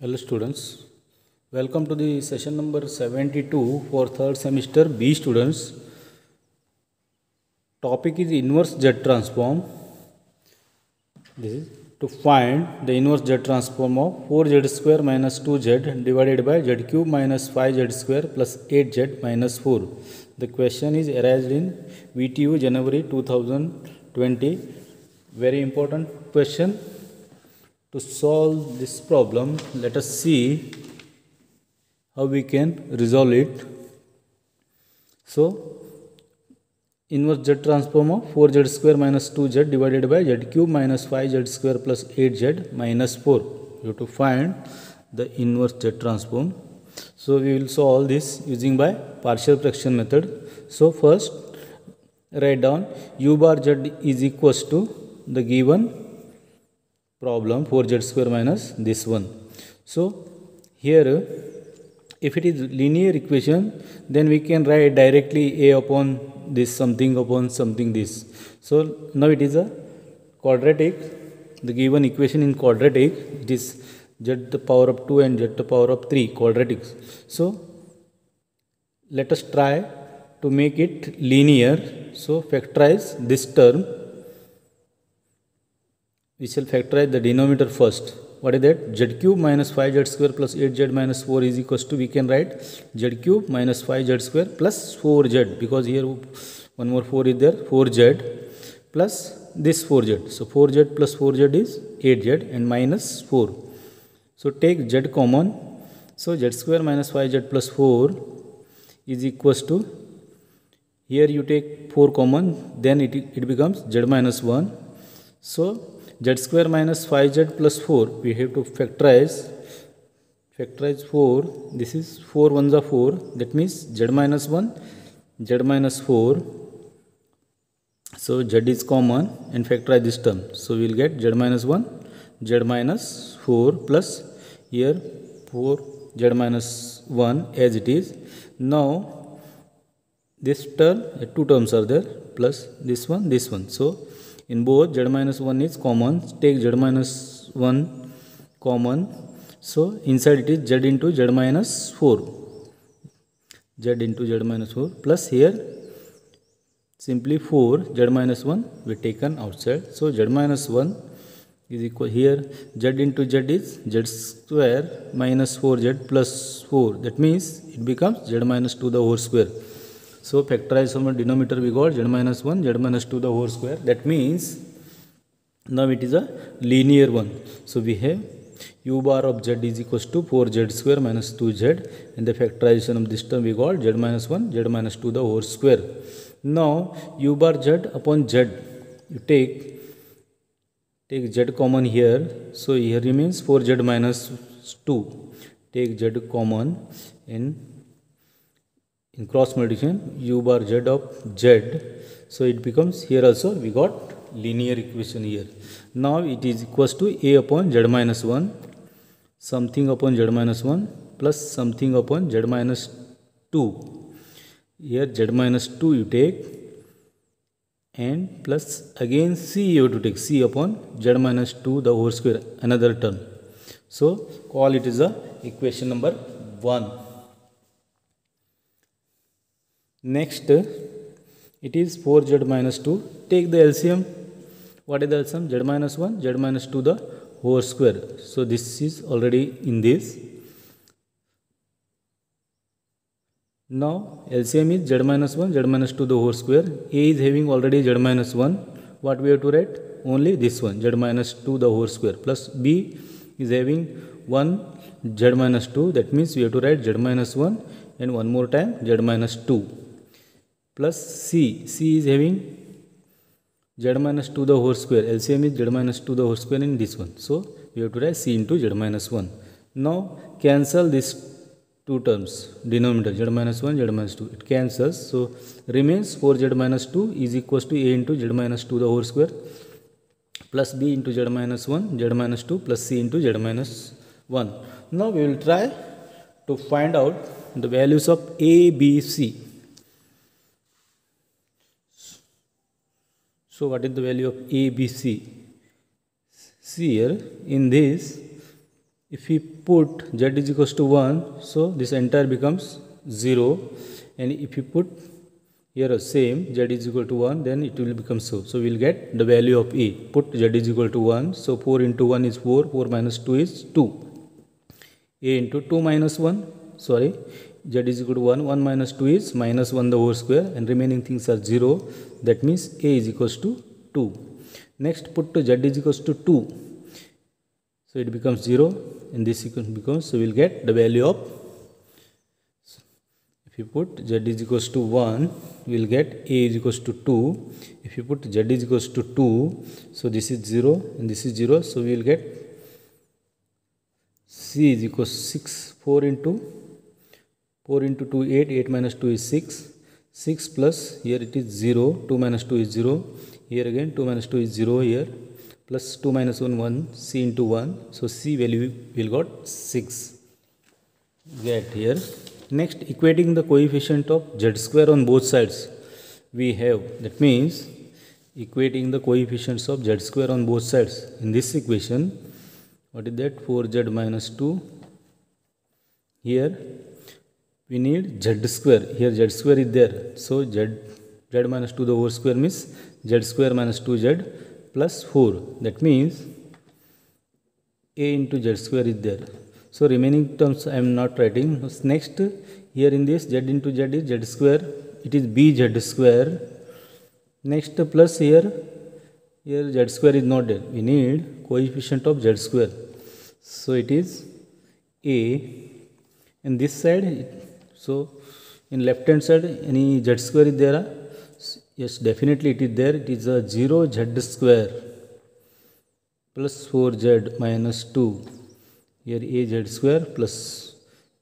Hello students, welcome to the session number 72 for third semester B students. Topic is inverse Z transform. This is to find the inverse Z transform of 4Z square minus 2Z divided by Z cube minus 5Z square plus 8Z minus 4. The question is arised in VTU January 2020. Very important question. To solve this problem, let us see how we can resolve it. So, inverse Z transform of 4Z square minus 2Z divided by Z cube minus 5Z square plus 8Z minus 4. You have to find the inverse Z transform. So, we will solve this using by partial fraction method. So, first write down u bar Z is equals to the given problem 4Z square minus this one. So here if it is linear equation, then we can write directly a upon this something upon something this. So now it is a quadratic, the given equation in quadratic, it is z to the power of 2 and z to the power of 3 quadratic. So let us try to make it linear. So factorize this term. We shall factorize the denominator first. What is that? Z cube minus 5Z square plus 8Z minus 4 is equals to, we can write Z cube minus 5Z square plus 4Z, because here one more 4 is there, 4Z plus this 4Z. So 4Z plus 4Z is 8Z and minus 4. So take Z common. So Z square minus 5Z plus 4 is equals to, here you take 4 common, then it becomes Z minus 1. So Z square minus 5Z plus 4, we have to factorize 4, this is 4 ones are 4, that means Z minus 1, Z minus 4, so Z is common and factorize this term, so we will get Z minus 1, Z minus 4 plus here 4 Z minus 1 as it is. Now this term, two terms are there, plus this one, so in both Z minus 1 is common, take Z minus 1 common, so inside it is Z into Z minus 4, Z into Z minus 4 plus here simply 4 Z minus 1 we taken outside, so Z minus 1 is equal, here Z into Z is Z square minus 4Z plus 4, that means it becomes Z minus 2 the whole square. So factorize from the denominator we got Z minus 1, Z minus 2 the whole square. That means now it is a linear one. So we have u bar of Z is equals to 4Z square minus 2Z, and the factorization of this term we got Z minus 1, Z minus 2 the whole square. Now u bar Z upon Z, you take Z common here. So here remains 4Z minus 2. Take Z common and in cross multiplication u bar Z of Z, so it becomes, here also we got linear equation here. Now it is equals to a upon Z minus 1, something upon Z minus 1 plus something upon Z minus 2. Here Z minus 2 you take, and plus again c you have to take, c upon Z minus 2 the whole square, another term. So call it is a equation number 1. Next, it is 4Z minus 2. Take the LCM. What is the LCM? Z minus 1, Z minus 2 the whole square. So this is already in this. Now LCM is Z minus 1, Z minus 2 the whole square. A is having already Z minus 1. What we have to write? Only this one, Z minus 2 the whole square. Plus B is having 1 Z minus 2. That means we have to write Z minus 1 and one more time Z minus 2. Plus C is having Z minus 2 the whole square, LCM is Z minus 2 the whole square in this one, so we have to write C into Z minus 1. Now cancel these two terms, denominator Z minus 1, Z minus 2, it cancels, so remains 4Z minus 2 is equals to A into Z minus 2 the whole square plus B into Z minus 1, Z minus 2 plus C into Z minus 1. Now we will try to find out the values of A, B, C. So what is the value of A, B, C? See here in this if we put z is equals to 1, so this entire becomes 0, and if you put here a same z is equal to 1, then it will become so we will get the value of a. Put z is equal to 1, so 4 into 1 is 4, 4 minus 2 is 2, a into 2 minus 1, sorry, z is equal to 1, 1 minus 2 is minus 1 the whole square, and remaining things are 0, that means a is equals to 2. Next put to z is equals to 2, so it becomes 0, and this becomes, so we will get the value of, if you put z is equals to 1, we will get a is equals to 2. If you put z is equals to 2, so this is 0 and this is 0, so we will get c is equals to 6, 4 into 2, 8, 8 minus 2 is 6, 6 plus here it is 0, 2 minus 2 is 0, here again 2 minus 2 is 0 here, plus 2 minus 1, 1, c into 1, so c value will got 6, get here. Next, equating the coefficient of z square on both sides we have, that means equating the coefficients of z square on both sides. In this equation, what is that, 4z minus 2, here we need z square, here z square is there, so z minus 2 the whole square means z square minus 2z plus 4, that means a into z square is there. So remaining terms I am not writing. Next, here in this z into z is z square, it is bz square. Next plus here z square is not there, we need coefficient of z square, so it is a, and this side, so in left hand side any z square is there? Yes, definitely it is there, it is a 0z square plus 4z minus 2, here a z square plus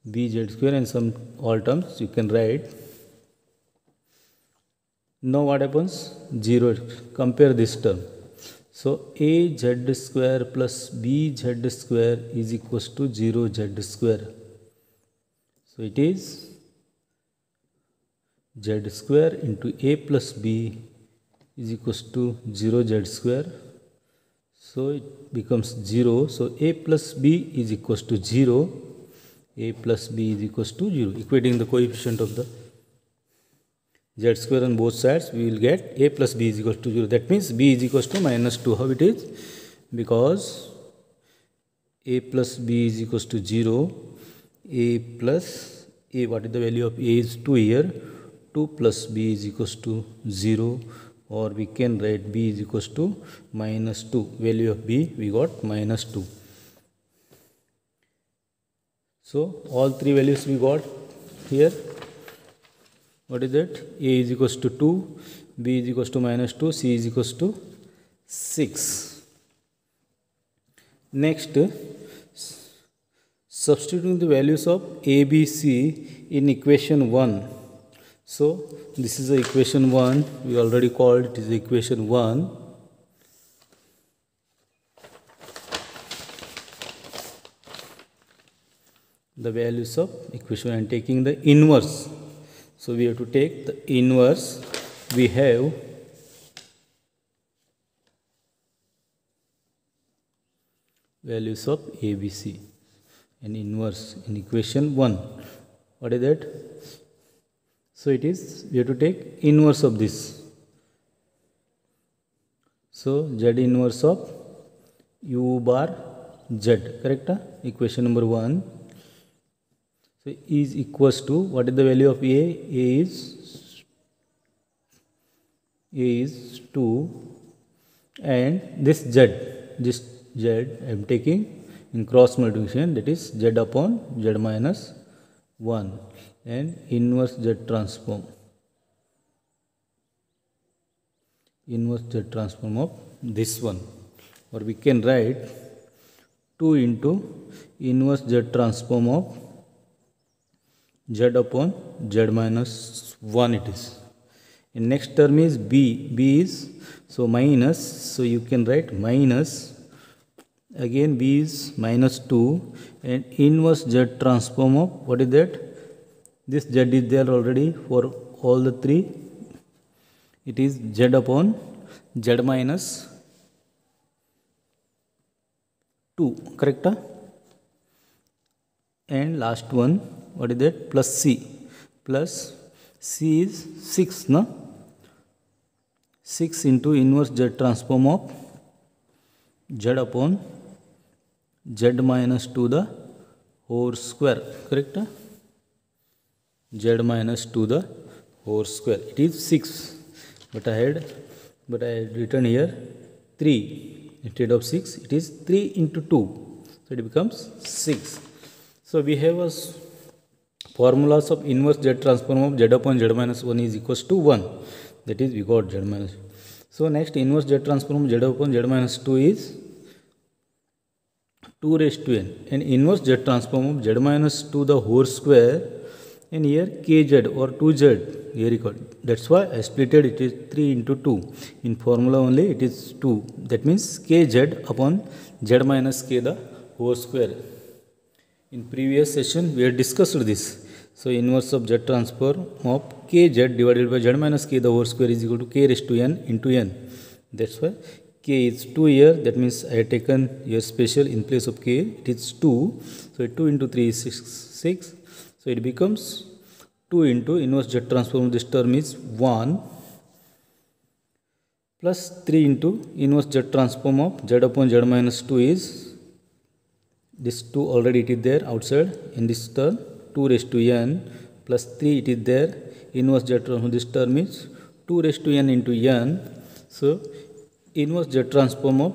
b z square, and some all terms you can write. Now what happens? 0. Compare this term. So a z square plus b z square is equals to 0 z square. So it is z square into a plus b is equals to 0 z square. So it becomes 0. So a plus b is equals to 0. A plus b is equals to 0. Equating the coefficient of the z square on both sides, we will get a plus b is equals to 0. That means b is equals to minus 2. How it is? Because a plus b is equals to 0. A plus a, what is the value of a is 2 here. 2 plus b is equals to 0, or we can write b is equals to minus 2. Value of b we got minus 2. So all three values we got here. What is that? A is equals to 2, b is equals to minus 2, c is equals to 6. Next, substituting the values of a, b, c in equation 1. So this is the equation 1, we already called it is equation 1. The values of equation, and taking the inverse. So we have to take the inverse. We have values of a, b, c, and inverse in equation 1. What is that? So it is, we have to take inverse of this. So z inverse of u bar z, correct? Equation number 1. So is equals to, what is the value of a? A is 2, and this z I am taking in cross multiplication, that is z upon z minus 1, and inverse z transform. Inverse z transform of this one, or we can write 2 into inverse z transform of z upon z minus 1 it is. And next term is b. B is, so minus, so you can write minus, again b is minus 2, and inverse z transform of, what is that? This z is there already for all the three. It is z upon z minus 2, correct? and last one, what is that, plus c. Plus c is 6, no? 6 into inverse z transform of z upon z minus 2 the whole square, correct? Z minus 2 the whole square, it is 6, but I had written here 3 instead of 6. It is 3 into 2, so it becomes 6. So we have a formulas of inverse z transform of z upon z minus 1 is equals to 1. That is, we got z minus. So next, inverse z transform of z upon z minus 2 is 2 raised to n, and inverse z transform of z minus 2 the whole square, and here kz or 2z here equal. That's why I splitted it is 3 into 2. In formula only it is 2. That means kz upon z minus k the whole square. In previous session we had discussed this. So inverse of z transform of kz divided by z minus k the whole square is equal to k raised to n into n. That's why k is 2 here. That means I have taken here special in place of k. It is 2. So 2 into 3 is 6. So it becomes 2 into inverse z transform of this term is 1 plus 3 into inverse z transform of z upon z minus 2 is this 2 already it is there outside in this term, 2 raised to n plus 3 it is there. Inverse z transform of this term is 2 raised to n into n. So inverse z transform of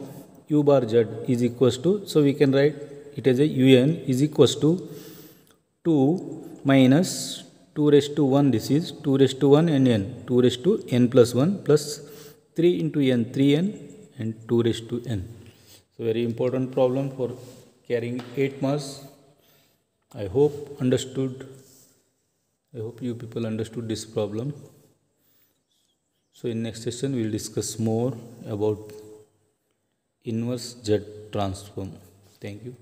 u bar z is equals to, so we can write it as a un is equals to 2 minus 2 raised to 1, this is 2 raised to 1 and n, 2 raised to n plus 1 plus 3 into n, 3n and 2 raised to n. So very important problem for carrying 8 marks. I hope you people understood this problem. So in next session we will discuss more about inverse z transform. Thank you.